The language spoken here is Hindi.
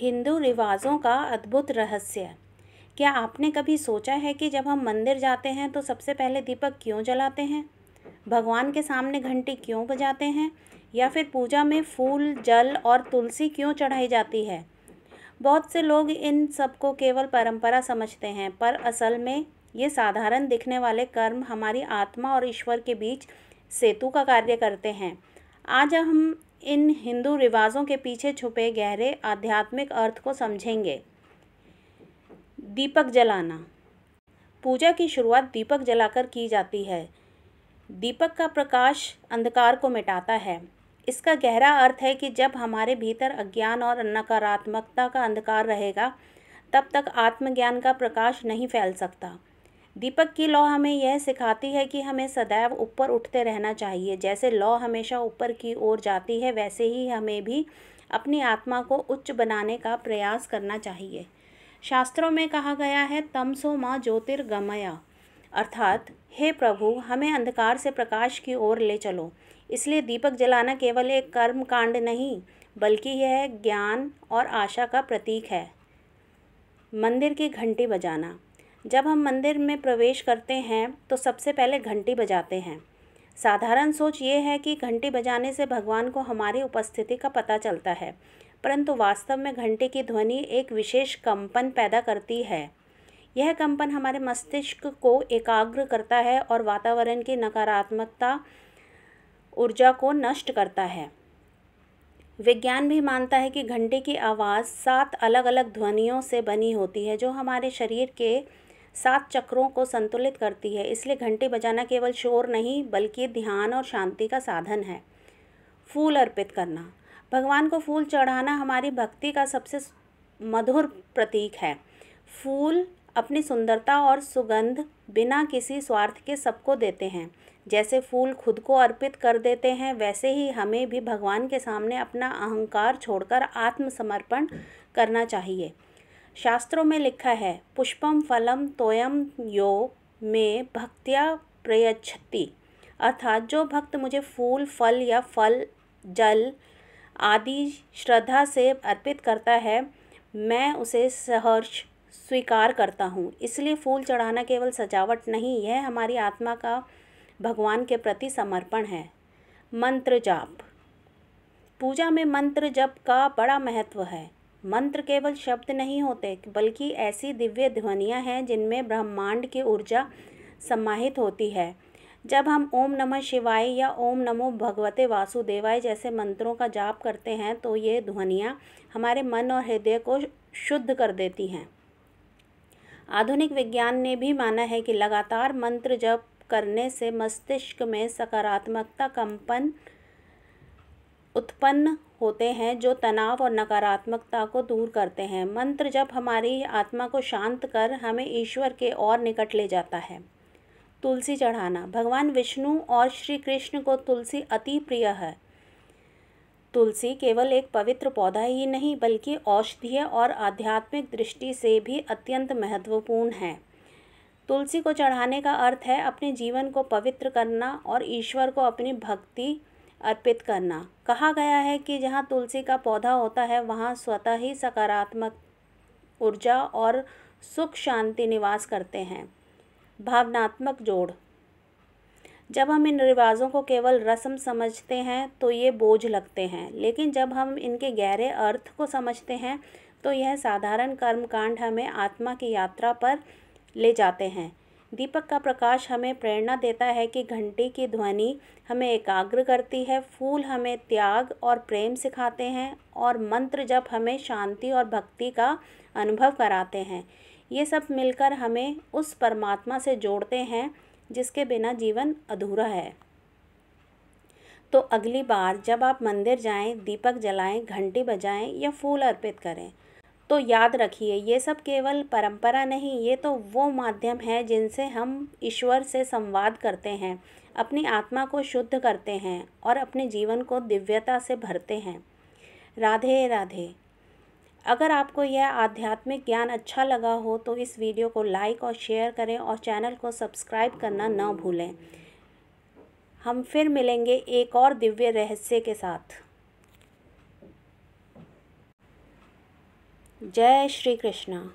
हिंदू रिवाजों का अद्भुत रहस्य। क्या आपने कभी सोचा है कि जब हम मंदिर जाते हैं तो सबसे पहले दीपक क्यों जलाते हैं? भगवान के सामने घंटी क्यों बजाते हैं? या फिर पूजा में फूल, जल और तुलसी क्यों चढ़ाई जाती है? बहुत से लोग इन सब को केवल परंपरा समझते हैं, पर असल में ये साधारण दिखने वाले कर्म हमारी आत्मा और ईश्वर के बीच सेतु का कार्य करते हैं। आज हम इन हिंदू रिवाजों के पीछे छुपे गहरे आध्यात्मिक अर्थ को समझेंगे। दीपक जलाना। पूजा की शुरुआत दीपक जलाकर की जाती है। दीपक का प्रकाश अंधकार को मिटाता है। इसका गहरा अर्थ है कि जब हमारे भीतर अज्ञान और नकारात्मकता का अंधकार रहेगा, तब तक आत्मज्ञान का प्रकाश नहीं फैल सकता। दीपक की लौ हमें यह सिखाती है कि हमें सदैव ऊपर उठते रहना चाहिए। जैसे लौ हमेशा ऊपर की ओर जाती है, वैसे ही हमें भी अपनी आत्मा को उच्च बनाने का प्रयास करना चाहिए। शास्त्रों में कहा गया है, तमसो मां ज्योतिर्गमय, अर्थात हे प्रभु, हमें अंधकार से प्रकाश की ओर ले चलो। इसलिए दीपक जलाना केवल एक कर्म कांड नहीं, बल्कि यह ज्ञान और आशा का प्रतीक है। मंदिर की घंटी बजाना। जब हम मंदिर में प्रवेश करते हैं तो सबसे पहले घंटी बजाते हैं। साधारण सोच ये है कि घंटी बजाने से भगवान को हमारी उपस्थिति का पता चलता है, परंतु वास्तव में घंटी की ध्वनि एक विशेष कंपन पैदा करती है। यह कंपन हमारे मस्तिष्क को एकाग्र करता है और वातावरण की नकारात्मकता ऊर्जा को नष्ट करता है। विज्ञान भी मानता है कि घंटे की आवाज़ 7 अलग अलग ध्वनियों से बनी होती है, जो हमारे शरीर के 7 चक्रों को संतुलित करती है। इसलिए घंटी बजाना केवल शोर नहीं, बल्कि ध्यान और शांति का साधन है। फूल अर्पित करना। भगवान को फूल चढ़ाना हमारी भक्ति का सबसे मधुर प्रतीक है। फूल अपनी सुंदरता और सुगंध बिना किसी स्वार्थ के सबको देते हैं। जैसे फूल खुद को अर्पित कर देते हैं, वैसे ही हमें भी भगवान के सामने अपना अहंकार छोड़कर आत्मसमर्पण करना चाहिए। शास्त्रों में लिखा है, पुष्पम फलम तोयम यो में भक्त्या प्रयच्छति, अर्थात जो भक्त मुझे फूल, फल या फल, जल आदि श्रद्धा से अर्पित करता है, मैं उसे सहर्ष स्वीकार करता हूँ। इसलिए फूल चढ़ाना केवल सजावट नहीं, यह हमारी आत्मा का भगवान के प्रति समर्पण है। मंत्र जाप। पूजा में मंत्र जप का बड़ा महत्व है। मंत्र केवल शब्द नहीं होते, बल्कि ऐसी दिव्य ध्वनियाँ हैं जिनमें ब्रह्मांड की ऊर्जा समाहित होती है। जब हम ओम नमः शिवाय या ओम नमो भगवते वासुदेवाय जैसे मंत्रों का जाप करते हैं, तो ये ध्वनियाँ हमारे मन और हृदय को शुद्ध कर देती हैं। आधुनिक विज्ञान ने भी माना है कि लगातार मंत्र जप करने से मस्तिष्क में सकारात्मकता कंपन उत्पन्न होते हैं, जो तनाव और नकारात्मकता को दूर करते हैं। मंत्र जप हमारी आत्मा को शांत कर हमें ईश्वर के और निकट ले जाता है। तुलसी चढ़ाना। भगवान विष्णु और श्री कृष्ण को तुलसी अति प्रिय है। तुलसी केवल एक पवित्र पौधा ही नहीं, बल्कि औषधीय और आध्यात्मिक दृष्टि से भी अत्यंत महत्वपूर्ण है। तुलसी को चढ़ाने का अर्थ है अपने जीवन को पवित्र करना और ईश्वर को अपनी भक्ति अर्पित करना। कहा गया है कि जहाँ तुलसी का पौधा होता है, वहाँ स्वतः ही सकारात्मक ऊर्जा और सुख शांति निवास करते हैं। भावनात्मक जोड़। जब हम इन रिवाजों को केवल रस्म समझते हैं तो ये बोझ लगते हैं, लेकिन जब हम इनके गहरे अर्थ को समझते हैं तो यह साधारण कर्मकांड हमें आत्मा की यात्रा पर ले जाते हैं। दीपक का प्रकाश हमें प्रेरणा देता है कि घंटी की ध्वनि हमें एकाग्र करती है, फूल हमें त्याग और प्रेम सिखाते हैं, और मंत्र जप हमें शांति और भक्ति का अनुभव कराते हैं। ये सब मिलकर हमें उस परमात्मा से जोड़ते हैं जिसके बिना जीवन अधूरा है। तो अगली बार जब आप मंदिर जाएं, दीपक जलाएं, घंटी बजाएं या फूल अर्पित करें, तो याद रखिए, ये सब केवल परंपरा नहीं, ये तो वो माध्यम है जिनसे हम ईश्वर से संवाद करते हैं, अपनी आत्मा को शुद्ध करते हैं और अपने जीवन को दिव्यता से भरते हैं। राधे राधे। अगर आपको यह आध्यात्मिक ज्ञान अच्छा लगा हो तो इस वीडियो को लाइक और शेयर करें और चैनल को सब्सक्राइब करना न भूलें। हम फिर मिलेंगे एक और दिव्य रहस्य के साथ। जय श्री कृष्णा।